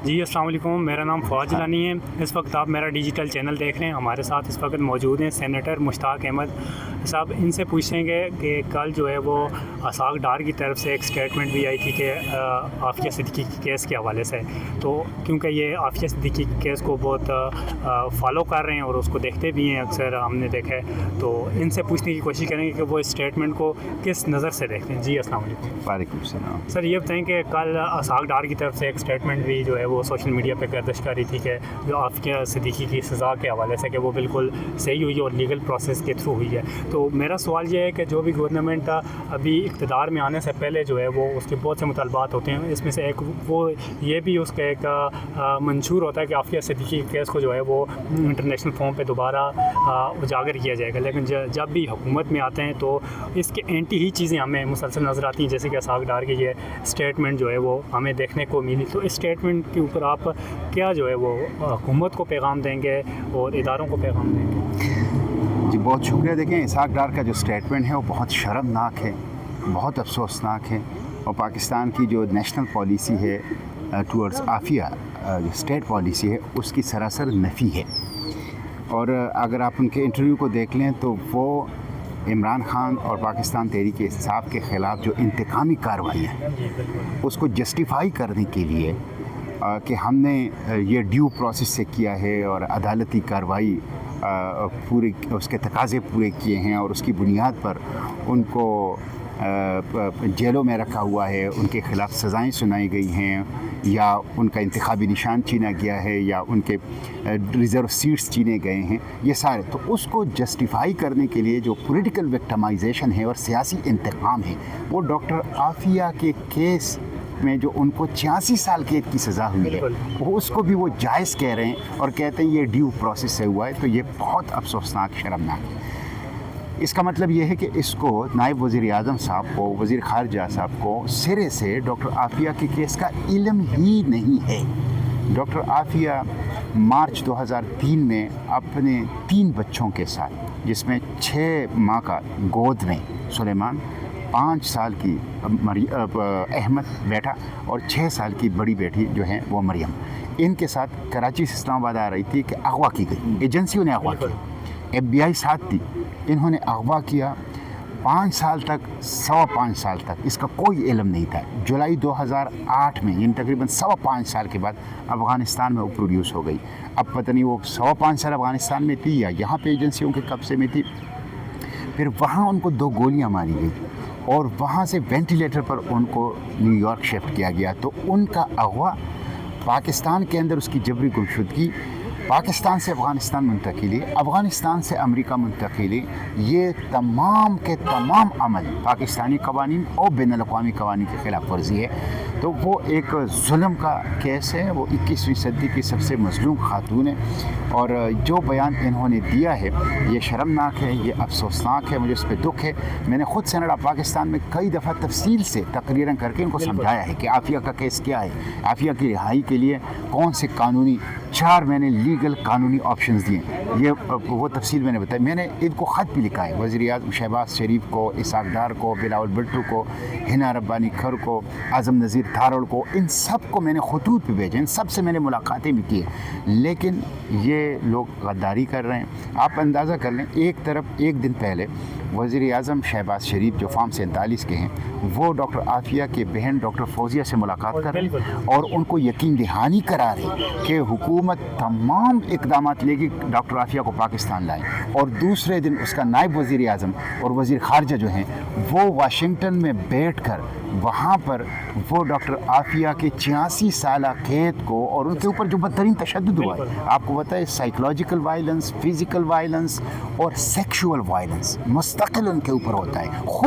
جی السلام علیکم، میرا نام فواد جیلانی ہے۔ اس وقت آپ میرا ڈیجیٹل چینل دیکھ رہے ہیں۔ ہمارے ساتھ اس وقت موجود ہیں سینیٹر مشتاق احمد صاحب۔ ان سے پوچھیں گے کہ کل جو ہے وہ اسحاق ڈار کی طرف سے ایک اسٹیٹمنٹ بھی آئی تھی کہ عافیہ صدیقی کے کیس کے حوالے سے، تو کیونکہ یہ عافیہ صدیقی کے کیس کو بہت فالو کر رہے ہیں اور اس کو دیکھتے بھی ہیں، اکثر ہم نے دیکھا ہے، تو ان سے پوچھنے کی کوشش کریں گے کہ وہ اسٹیٹمنٹ کو کس نظر سے دیکھتے ہیں۔ جی السلام علیکم۔ وعلیکم السلام۔ سر یہ بتائیں کہ کل اسحاق ڈار کی طرف سے ایک اسٹیٹمنٹ بھی جو ہے وہ سوشل میڈیا پہ گردش کر رہی تھی کہ جو عافیہ صدیقی کی سزا کے حوالے سے کہ وہ بالکل صحیح ہوئی اور لیگل پروسیس کے تھرو ہوئی ہے۔ تو میرا سوال یہ ہے کہ جو بھی گورنمنٹ ابھی اقتدار میں آنے سے پہلے جو ہے وہ اس کے بہت سے مطالبات ہوتے ہیں، اس میں سے ایک وہ یہ بھی اس کا ایک منشور ہوتا ہے کہ عافیہ صدیقی کے کیس کو جو ہے وہ انٹرنیشنل فورم پہ دوبارہ اجاگر کیا جائے گا، لیکن جب بھی حکومت میں آتے ہیں تو اس کے اینٹی ہی چیزیں ہمیں مسلسل نظر آتی ہیں، جیسے کہ اسحاق ڈار کی یہ اسٹیٹمنٹ جو ہے وہ ہمیں دیکھنے کو ملی۔ تو اس اسٹیٹمنٹ کے اوپر آپ کیا جو ہے وہ حکومت کو پیغام دیں گے اور اداروں کو پیغام دیں گے؟ جی بہت شکریہ۔ دیکھیں اسحاق ڈار کا جو اسٹیٹمنٹ ہے وہ بہت شرمناک ہے، بہت افسوسناک ہے، اور پاکستان کی جو نیشنل پالیسی ہے ٹورڈز عافیہ، جو اسٹیٹ پالیسی ہے، اس کی سراسر نفی ہے۔ اور اگر آپ ان کے انٹرویو کو دیکھ لیں تو وہ عمران خان اور پاکستان تحریک انصاف کے خلاف جو انتقامی کارروائیاں ہیں اس کو جسٹیفائی کرنے کے لیے کہ ہم نے یہ ڈیو پروسیس سے کیا ہے اور عدالتی کارروائی پورے اس کے تقاضے پورے کیے ہیں اور اس کی بنیاد پر ان کو جیلوں میں رکھا ہوا ہے، ان کے خلاف سزائیں سنائی گئی ہیں، یا ان کا انتخابی نشان چھینا گیا ہے، یا ان کے ریزرو سیٹس چھینے گئے ہیں، یہ سارے تو اس کو جسٹیفائی کرنے کے لیے جو پولیٹیکل وکٹمائزیشن ہے اور سیاسی انتقام ہے، وہ ڈاکٹر عافیہ کے کیس میں جو ان کو 86 سال قید کی سزا ہوئی ہے وہ اس کو بھی وہ جائز کہہ رہے ہیں اور کہتے ہیں یہ ڈیو پروسیس سے ہوا ہے۔ تو یہ بہت افسوسناک، شرمناک ہے۔ اس کا مطلب یہ ہے کہ اس کو نائب وزیر اعظم صاحب کو، وزیر خارجہ صاحب کو سرے سے ڈاکٹر عافیہ کے کیس کا علم ہی نہیں ہے۔ ڈاکٹر عافیہ مارچ 2003 میں اپنے 3 بچوں کے ساتھ، جس میں 6 ماہ کا گود میں سلیمان، 5 سال کی احمد بیٹا اور 6 سال کی بڑی بیٹی جو ہیں وہ مریم، ان کے ساتھ کراچی سے اسلام آباد آ رہی تھی کہ اغوا کی گئی، ایجنسیوں نے اغوا کیا، FBI ساتھ تھی، انہوں نے اغوا کیا۔ 5 سال تک، 5.25 سال تک اس کا کوئی علم نہیں تھا۔ جولائی 2008 میں، یعنی تقریباً 5.25 سال کے بعد افغانستان میں وہ پروڈیوس ہو گئی۔ اب پتہ نہیں وہ 5.25 سال افغانستان میں تھی یا یہاں پہ ایجنسیوں کے قبضے میں تھی۔ پھر وہاں ان کو 2 گولیاں ماری گئی اور وہاں سے وینٹیلیٹر پر ان کو نیو یارک شفٹ کیا گیا۔ تو ان کا اغوا، پاکستان کے اندر اس کی جبری گمشدگی، پاکستان سے افغانستان منتقلی، افغانستان سے امریکہ منتقلی، یہ تمام کے تمام عمل پاکستانی قوانین اور بین الاقوامی قوانین کی خلاف ورزی ہے۔ تو وہ ایک ظلم کا کیس ہے، وہ 21ویں صدی کی سب سے مظلوم خاتون ہے، اور جو بیان انہوں نے دیا ہے یہ شرمناک ہے، یہ افسوسناک ہے، مجھے اس پہ دکھ ہے۔ میں نے خود سینٹ آف پاکستان میں کئی دفعہ تفصیل سے تقریراً کر کے ان کو سمجھایا ہے کہ عافیہ کا کیس کیا ہے، عافیہ کی رہائی کے لیے کون سے قانونی 4 میں نے لیگل قانونی آپشنز دیے، یہ وہ تفصیل میں نے بتائی۔ میں نے ان کو خط بھی لکھا ہے، وزیر اعظم شہباز شریف کو، اسحاق ڈار کو، بلاول بھٹو کو، ہنا ربانی کھر کو، اعظم نذیر تھارڑ کو، ان سب کو میں نے خطوط پہ بھیجے، ان سب سے میں نے ملاقاتیں بھی کی ہیں، لیکن یہ لوگ غداری کر رہے ہیں۔ آپ اندازہ کر لیں، ایک طرف ایک دن پہلے وزیر اعظم شہباز شریف جو فارم 47 کے ہیں، وہ ڈاکٹر عافیہ کے بہن ڈاکٹر فوزیہ سے ملاقات کر رہے ہیں اور ان کو یقین دہانی کرا رہے ہیں کہ حکومت تمام اقدامات لے گی ڈاکٹر عافیہ کو پاکستان لائیں، اور دوسرے دن اس کا نائب وزیر اعظم اور وزیر خارجہ جو ہیں وہ واشنگٹن میں بیٹھ کر وہاں پر وہ ڈاکٹر عافیہ کے 86 سالہ قید کو اور ان کے اوپر جو بدترین تشدد ہوا ہے، آپ کو پتہ ہے سائیکولوجیکل وائلنس، فزیکل وائلنس اور سیکشول وائلنس مستقل ان کے اوپر ہوتا ہے۔